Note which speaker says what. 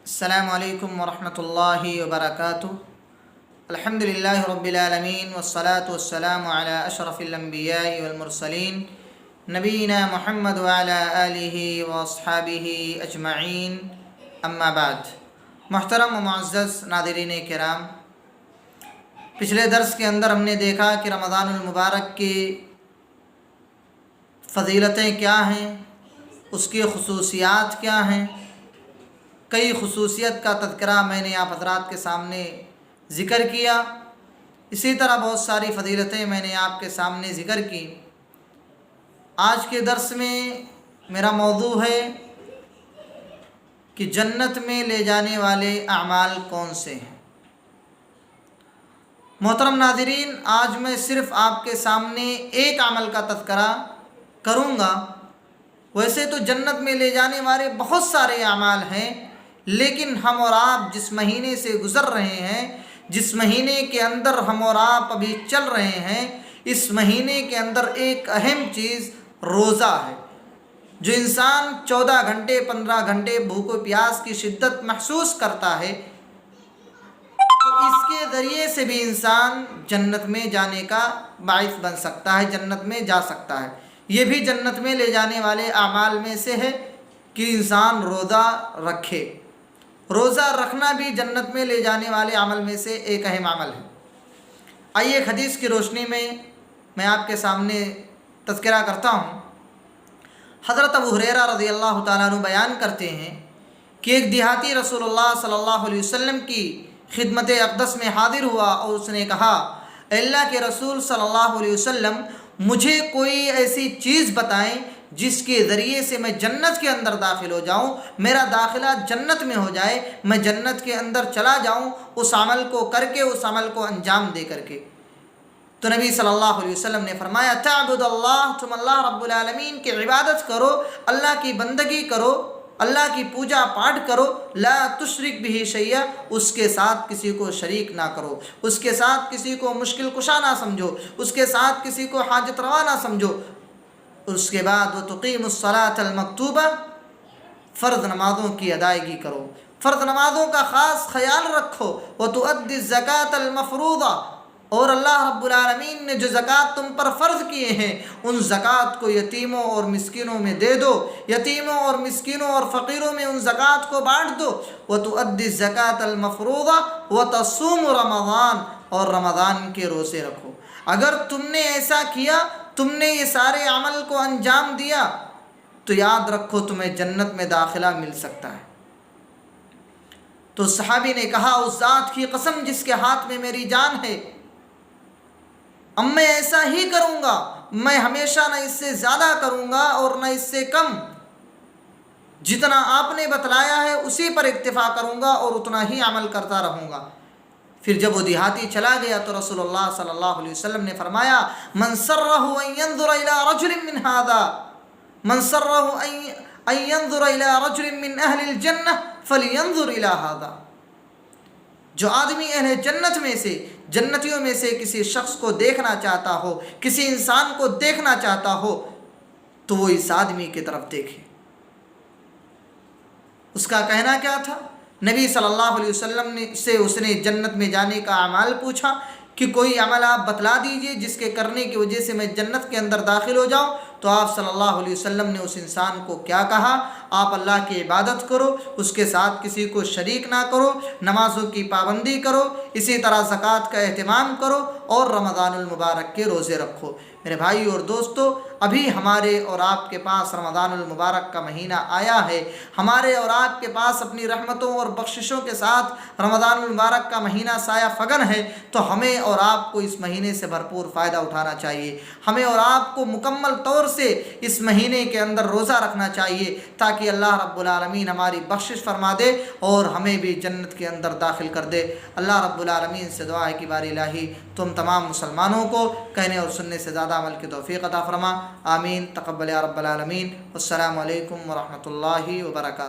Speaker 1: السلام علیکم ورحمۃ اللہ وبرکاتہ۔ الحمدللہ رب العالمین والصلاة والسلام علی اشرف الانبیاء والمرسلین نبینا محمد وعلی آلہ واصحابہ اجمعین، اما بعد۔ محترم و معزز ناظرین کرام، پچھلے درس کے اندر ہم نے دیکھا کہ رمضان المبارک کی فضیلتیں کیا ہیں، اس کی خصوصیات کیا ہیں۔ کئی خصوصیت کا تذکرہ میں نے آپ حضرات کے سامنے ذکر کیا، اسی طرح بہت ساری فضیلتیں میں نے آپ کے سامنے ذکر کی۔ آج کے درس میں میرا موضوع ہے کہ جنت میں لے جانے والے اعمال کون سے ہیں۔ محترم ناظرین، آج میں صرف آپ کے سامنے ایک عمل کا تذکرہ کروں گا۔ ویسے تو جنت میں لے جانے والے بہت سارے اعمال ہیں، لیکن ہم اور آپ جس مہینے سے گزر رہے ہیں، جس مہینے کے اندر ہم اور آپ ابھی چل رہے ہیں، اس مہینے کے اندر ایک اہم چیز روزہ ہے۔ جو انسان 14 گھنٹے 15 گھنٹے بھوک و پیاس کی شدت محسوس کرتا ہے، تو اس کے ذریعے سے بھی انسان جنت میں جانے کا باعث بن سکتا ہے، جنت میں جا سکتا ہے۔ یہ بھی جنت میں لے جانے والے اعمال میں سے ہے کہ انسان روزہ رکھے۔ روزہ رکھنا بھی جنت میں لے جانے والے عمل میں سے ایک اہم عمل ہے۔ آئیے ایک حدیث کی روشنی میں آپ کے سامنے تذکرہ کرتا ہوں۔ حضرت ابو ہریرہ رضی اللہ تعالیٰ عنہ بیان کرتے ہیں کہ ایک دیہاتی رسول اللہ صلی اللہ علیہ وسلم کی خدمت اقدس میں حاضر ہوا اور اس نے کہا، اے اللہ کے رسول صلی اللہ علیہ وسلم، مجھے کوئی ایسی چیز بتائیں جس کے ذریعے سے میں جنت کے اندر داخل ہو جاؤں، میرا داخلہ جنت میں ہو جائے، میں جنت کے اندر چلا جاؤں اس عمل کو کر کے، اس عمل کو انجام دے کر کے۔ تو نبی صلی اللہ علیہ وسلم نے فرمایا، تعبد اللہ، تم اللہ رب العالمین کی عبادت کرو، اللہ کی بندگی کرو، اللہ کی پوجا پاٹ کرو، لا تشرک بہ شیئا، اس کے ساتھ کسی کو شریک نہ کرو، اس کے ساتھ کسی کو مشکل کشا نہ سمجھو، اس کے ساتھ کسی کو حاجت روا نہ سمجھو۔ اس کے بعد وَتُقِيمُ الصَّلَاةَ الْمَكْتُوبَةَ، فرض نمازوں کی ادائیگی کرو، فرض نمازوں کا خاص خیال رکھو۔ وَتُؤَدِّي الزَّكَاةَ الْمَفْرُوضَةَ، اور اللہ رب العالمین نے جو زکوٰۃ تم پر فرض کیے ہیں، ان زکوٰۃ کو یتیموں اور مسکینوں میں دے دو، یتیموں اور مسکینوں اور فقیروں میں ان زکوٰۃ کو بانٹ دو۔ وَتُؤَدِّي الزَّكَاةَ الْمَفْرُوضَةَ وَتَصُومُ رَمَضَانَ، اور رمضان کے روزے رکھو۔ اگر تم نے ایسا کیا، تم نے یہ سارے عمل کو انجام دیا، تو یاد رکھو تمہیں جنت میں داخلہ مل سکتا ہے۔ تو صحابی نے کہا، اس ذات کی قسم جس کے ہاتھ میں میری جان ہے، اب میں ایسا ہی کروں گا، میں ہمیشہ نہ اس سے زیادہ کروں گا اور نہ اس سے کم، جتنا آپ نے بتلایا ہے اسی پر اکتفا کروں گا اور اتنا ہی عمل کرتا رہوں گا۔ پھر جب وہ دیہاتی چلا گیا تو رسول اللہ صلی اللہ علیہ وسلم نے فرمایا، من سرہ ان ينظر الى رجل من هذا، من سرہ ان ينظر الى رجل من اہل الجنہ فلینظر الى هذا، جو آدمی اہل جنت میں سے، جنتیوں میں سے کسی شخص کو دیکھنا چاہتا ہو، کسی انسان کو دیکھنا چاہتا ہو، تو وہ اس آدمی کی طرف دیکھے۔ اس کا کہنا کیا تھا؟ نبی صلی اللہ علیہ وسلم سے اس نے جنت میں جانے کا اعمال پوچھا کہ کوئی عمل آپ بتلا دیجئے جس کے کرنے کی وجہ سے میں جنت کے اندر داخل ہو جاؤں۔ تو آپ صلی اللہ علیہ وسلم نے اس انسان کو کیا کہا؟ آپ اللہ کی عبادت کرو، اس کے ساتھ کسی کو شریک نہ کرو، نمازوں کی پابندی کرو، اسی طرح زکوٰۃ کا اہتمام کرو اور رمضان المبارک کے روزے رکھو۔ میرے بھائی اور دوستو، ابھی ہمارے اور آپ کے پاس رمضان المبارک کا مہینہ آیا ہے۔ ہمارے اور آپ کے پاس اپنی رحمتوں اور بخششوں کے ساتھ رمضان المبارک کا مہینہ سایہ فگن ہے، تو ہمیں اور آپ کو اس مہینے سے بھرپور فائدہ اٹھانا چاہیے۔ ہمیں اور آپ کو مکمل طور سے اس مہینے کے اندر روزہ رکھنا چاہیے، تاکہ اللہ رب العالمین ہماری بخشش فرما دے اور ہمیں بھی جنت کے اندر داخل کر دے۔ اللہ رب العالمین سے دعا ہے کہ بار الہی تم تمام مسلمانوں کو کہنے اور سننے سے زیادہ عمل کی توفیق عطا فرما۔ آمین، تقبل یا رب العالمین۔ السلام علیکم ورحمۃ اللہ وبرکاتہ۔